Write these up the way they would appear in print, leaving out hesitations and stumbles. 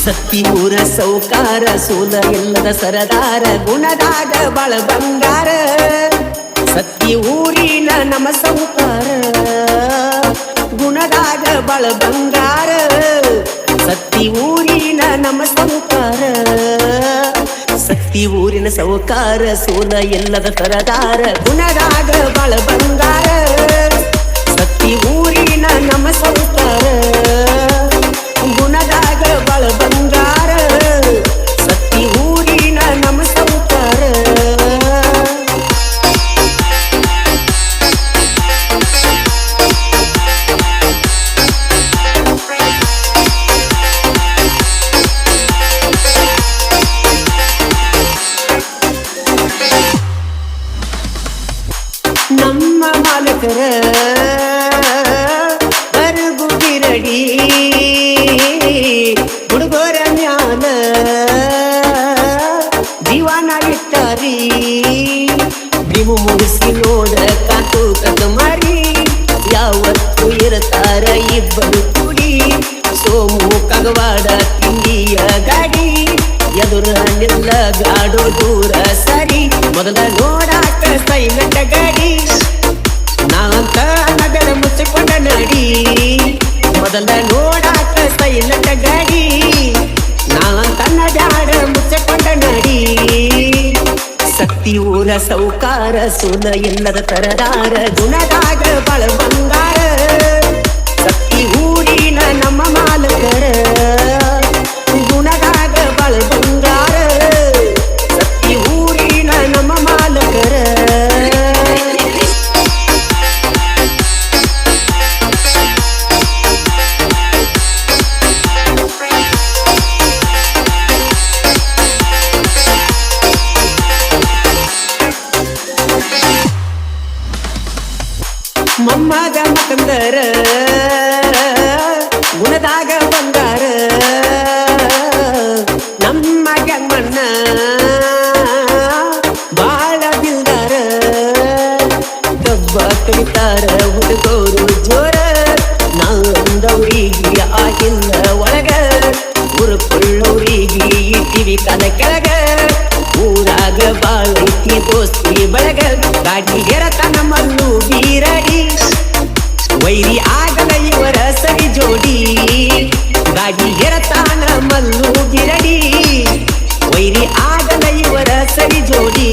ಸತ್ತಿ ಊರ ಸೌಕಾರ ಸೂಲ ಇಲ್ಲದ ಸರದಾರ ಗುಣದಾಗ ಬಾಳ ಬಂಗಾರ ಸತ್ತಿ ಊರಿನ ನಮ್ಮ ಸೌಕಾರ ಗುಣದಾಗ ಬಾಳ ಬಂಗಾರ ಸತ್ತಿ ಊರಿನ ನಮ್ಮ ಸೌಕಾರ ಸತ್ತಿ ಊರಿನ ಸೌಕಾರ ಸೂಲ ಇಲ್ಲದ ಸರದಾರ ಗುಣದಾಗ ಬಾಳ ಬಂಗಾರ ಸತ್ತಿ ಊರಿನ ನಮ್ಮ ಸೌಕಾರ ಗುಣದಾಗ ಬಾಳ ಬಂಗಾರ ಸತ್ತಿ ಊರಿನ ನಮ್ಮ ಸೌಕಾರ ನಮ್ಮ ಮಾಲಕರ ಬರಗುಗಿರಡಿ ಹುಡುಗರ ಮ್ಯಾಲ ಜೀವನ ಇಟ್ಟಾರಿ ನೀವು ಮುಗಿಸಿ ನೋಡ ಕಾತು ಕದ ಮಾರಿ ಯಾವತ್ತು ಇರ್ತಾರ ಇಬ್ಬರು ಕೂಡಿ ಸೋಮು ಕಗವಾಡ ತಿಂಡಿಯ ಗಾಡಿ ಎದುರ ನಿಲ್ಲ ಗಾಡೋ ದೂರ ಸರಿ ಮೊದಲ ನೋಡಾಕ ಸೈಲೆಂಟ್ ಗಾಡಿ ನಾಂತ ನಗರ ಮುಚ್ಚಿಕೊಂಡ ನಡಿ ಮೊದಲ ನೋಡಾಕ ಸೈಲೆಂಟ್ ಗಾಡಿ ನಾಂತ ನಗಾಡ ಮುಚ್ಚಿಕೊಂಡ ನಡಿ ಸತ್ತಿ ಊರ ಸೌಕಾರ ಸೂಲ ಇಲ್ಲದ ತರದಾರ ಗುಣದಾಗ ಬಾಳ ಬಂಗಾರ ಸತ್ತಿ ಊರಿನ ನಮ್ಮ ಮಾಲಕರ ಗುಣದಾಗ ಬಾಳ ಬಂಗಾರ ಸತ್ತಿ ಊರಿನ ನಮ್ಮ ಮಾಲಕರ ಮಮ್ಮದ ಮಕಂದರ ಗುಣದಾಗ ಬಂಗಾರ ನಮ್ಮ ಗಮ್ಮಣ್ಣ ಬಾಳ ಬಿಲ್ದಾರ ದಬ್ಬ ಕಲಿತಾರ ಹುಡುಗೋರು ಜೋರ ನಾಂದವ್ರಿಗೆ ಆಗಿಲ್ಲ ಒಳಗ ಉರುಕೊಳ್ಳೋರಿಗೆ ಇಟ್ಟಿವಿ ಕದ ಕೆಳಗ ಊರಾಗ ಬಾಳೈತಿ ದೋಸ್ತಿ ಬಳಗ ಗಾಡಿ ಗೆರತನ ಮಲ್ಲು ಬೀರಡಿ ವೈರಿ ಆಗಲ ಇವರ ಸರಿ ಜೋಡಿ ಗಾಡಿ ಗೆರತಾನ ಮಲ್ಲು ಬಿರಡಿ ವೈರಿ ಆಗಲ ಇವರ ಸರಿ ಜೋಡಿ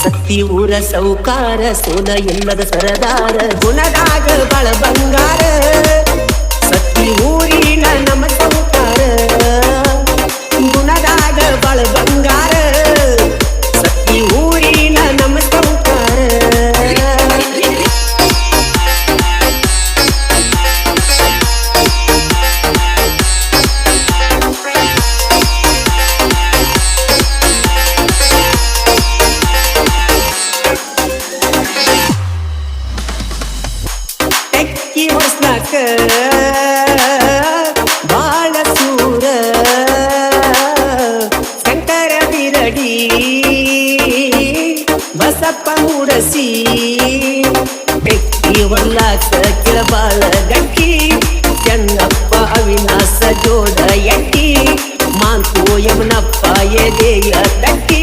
ಸತ್ತಿ ಊರ ಸೌಕಾರ ಸೋಲ ಇಲ್ಲದ ಸರದಾರ ಗುಣದಾಗ ಬಾಳ ಬಂಗಾರ ಸತ್ತಿ ಊರಿನ ನಮ್ಮ ಸೌಕಾರ ಗುಣದಾಗ ಬಾಳ ಬಂಗಾರ ಸತ್ತಿ ಊರಿನ ನಮ್ಮ ಸೌಕಾರ ಟೆಕ್ಕಿ ಹೊಸ್ಲಾಕ ಬಾಳ ಸೂರ ಶಂಕರ ಬಿರಡಿ ಬಸಪ್ಪ ಮೂಡಸಿ ಟೆಕ್ಕಿ ಹೊಲ್ಲಾಕ ಕಿಳಬಾಳ ಗಟ್ಟಿ ಚೆನ್ನಪ್ಪ ಅವಿನಾಶ ಜೋಡ ಎಟ್ಟಿ ಮಾಂತು ಯಮನಪ್ಪ ಎದೆಯ ತಟ್ಟಿ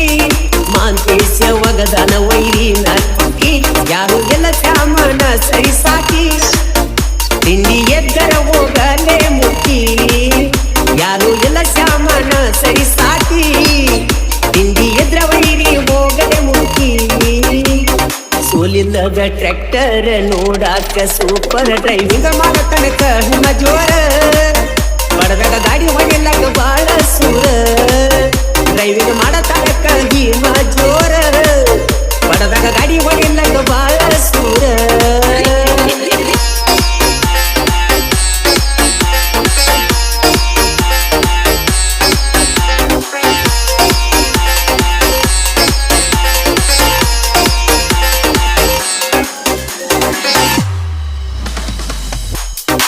ಮಾಂತೇಶ ಒಗದನ ವೈರಿನ ಕುಟ್ಟಿ ಯಾರು ಎಲ್ಲ ಚಾಮನ ಸರಿ ಸಾಕಿ ತಿಂಡಿ ಎದ್ದರ ಹೋಗಲೇ ಮುಟ್ಟಿ ಯಾರು ಎಲ್ಲ ಶ್ಯಾಮನ ಸರಿ ಸಾಕಿ ತಿಂಡಿ ಎದ್ರ ವೈರಿ ಹೋಗಲೇ ಮುಟ್ಟಿ ಸೋಲಿಲ್ಲದ ಟ್ರ್ಯಾಕ್ಟರ್ ನೋಡಾಕ ಸೂಪರ್ ಡ್ರೈವಿಂಗ್ ಮಾಡೋ ತನಕ ನಿಮ್ಮ ಜೋರ ಬಡದಾಗ ಗಾಡಿ ಹೊಡಿಲಕ್ಕ ಬಾಳ ಸೂರ ಡ್ರೈವಿಂಗ್ ಮಾಡೋ ತನಕ ನಿಮ್ಮ ಜೋರ ಬಡದಾಗ ಗಾಡಿ ಹೊಡಿಲಕ್ಕ ಬಾಳ ಸೂರ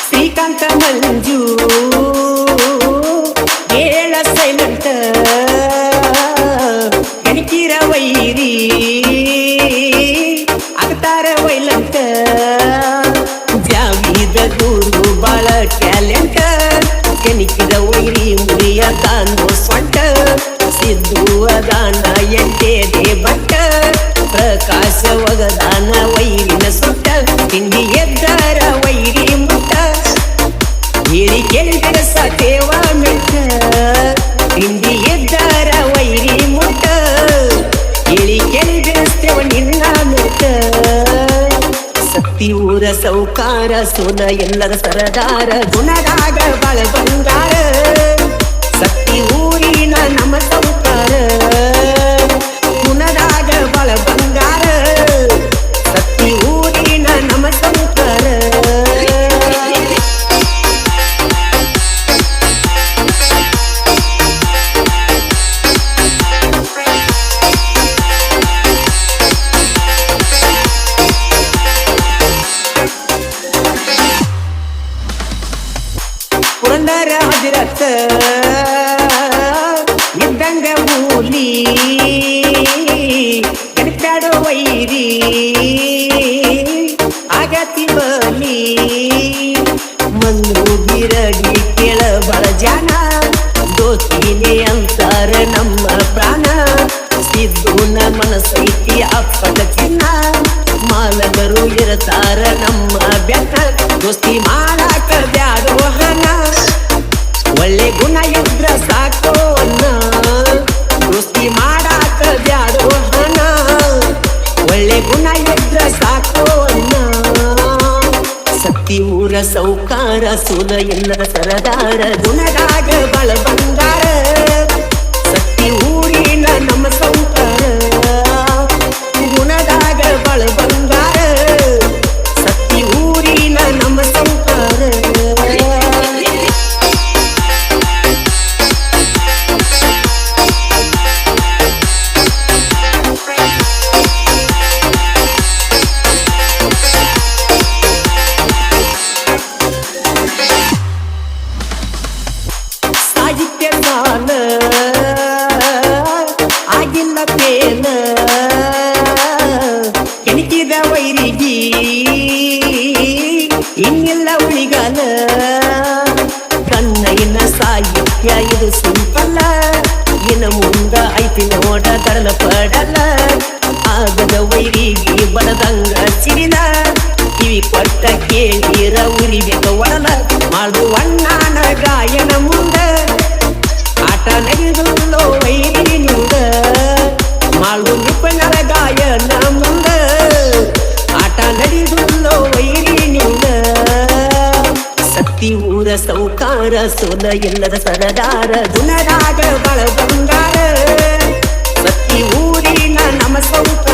ಶ್ರೀಕಾಂತ ಮಂಜು ಹೇಳ ಸೈಲೆಂಟ್ ಕಣಿಕಿರ ವೈರಿ ಆಗ್ತಾರ ವೈಲಂಟ ಜಾವಿದ ಗುರು ಬಾಳ ಟ್ಯಾಲೆಂಟ್ ಕೆಣಿಕಿದ ವೈರಿ ಕೇಳಿ ಬೆಳೆಸತೇವ ಮೆಟ್ಟ ಹಿಂದಿ ಎದ್ದರ ವೈರಿ ಮುಟ್ಟ ಕೇಳಿ ಬೆಳೆಸ್ತೇವ ನಿನ್ನ ಮೆಟ್ಟ ಸತ್ತಿ ಊರ ಸೌಕಾರ ಸೋನ ಎಲ್ಲರ ಸರದಾರ ಗುಣದಾಗ ಬಾಳ ಬಂಗಾರ ಸತ್ತಿ ಊರಿನ ನಮ್ಮ ಸೌಕಾರ ಗುಣದಾಗ ಬಾಳ ಬಂಗಾರ ಸತ್ತಿ ಊರಿನ ನಮ್ಮ ಸೌಕಾರ ಪುರಂದರ ಹಜರತ್ತ ಇದ್ದಂಗ ಮೂಲಿ ಕನಕಾಡೋ ವೈರಿ ಆಗತಿ ಬಲಿ ಮಂದು ಬಿರಡಿ ಕೇಳ ಬಳ ಜಾನ ದೋಸ್ತಿನೇ ಅಂತಾರ ನಮ್ಮ ಪ್ರಾಣ ಸಿದ್ದುನ ಮನಸೈತಿ ಅಪ್ಪಟ ಚಿನ್ನ ಮಾಲಗರು ಇರತಾರ ನಮ್ಮ ಬೆಟ್ಟ ದೋಸ್ತಿ ಮಾಡಾಕ ಬ್ಯಾಡೋ ಹಣ ಒಳ್ಳೆ ಗುಣ ಇದ್ರ ಸಾಕೋ ಅನ್ನ ದೋಸ್ತಿ ಮಾಡಾಕ ಬ್ಯಾಡೋ ಹಣ ಒಳ್ಳೆ ಗುಣ ಇದ್ರ ಸಾಕೋ ಅನ್ನ ಸತ್ತಿ ಊರ ಸೌಕಾರ ಸೋನ ಎಲ್ಲರ ಸರದಾರ ಗುಣದಾಗ ಬಾಳ ಬಂಗಾರ ಸತ್ತಿ ಊರಿನ ನಮ್ಮ ಸೌಕಾರ ಗುಣದಾಗ ಬಾಳ ಬಂಗಾರ ಸತ್ತಿ ಊರಿನ ನಮ್ಮ ಸೌಕಾರ ಸಾಹಿತ್ಯ ಗಾನ ಆಗಿಲ್ಲ ಪೇನ ಕೆಣಕಿದ ವೈರಿಗಿ ಇನ್ನಿಲ್ಲ ಉಳಿಗಾಲ ಕನ್ನಯ್ಯನ ಸಾಹಿತ್ಯ ಇದು ಸಿಂಪಲ್ಲ ಇನ್ನು ಮುಂದ ಐತಿ ನೋಡ ತರಲ ಪಡಲ್ಲ ಆಗದ ವೈರಿಗಿ ಬಡದಂಗ ಸಿಡಿಲ ಕಿವಿ ಕೊಟ್ಟ ಕೇಳಿರ ಉರಿಬೇಕ ಒಡಲ ಮಾಡುವಣ್ಣನ ಗಾಯನ ಮುಂದ ಆಟ ನಡೆದುಲ್ಲೋ ವೈರಿ ನುಂದ ಮಾಳು ನಿಪುಣರ ಗಾಯನ ಮುಂದ ಆಟ ನಡೆದುಲ್ಲೋ ವೈರಿ ನುಂದ ಸತ್ತಿ ಊರ ಸೌಕಾರ ಸೋನ ಎಲ್ಲರ ಸರದಾರ ಗುಣದಾಗ ಬಾಳ ಬಂಗಾರ ಸತ್ತಿ ಊರಿನ ನಮ್ಮ ಸೌಕಾರ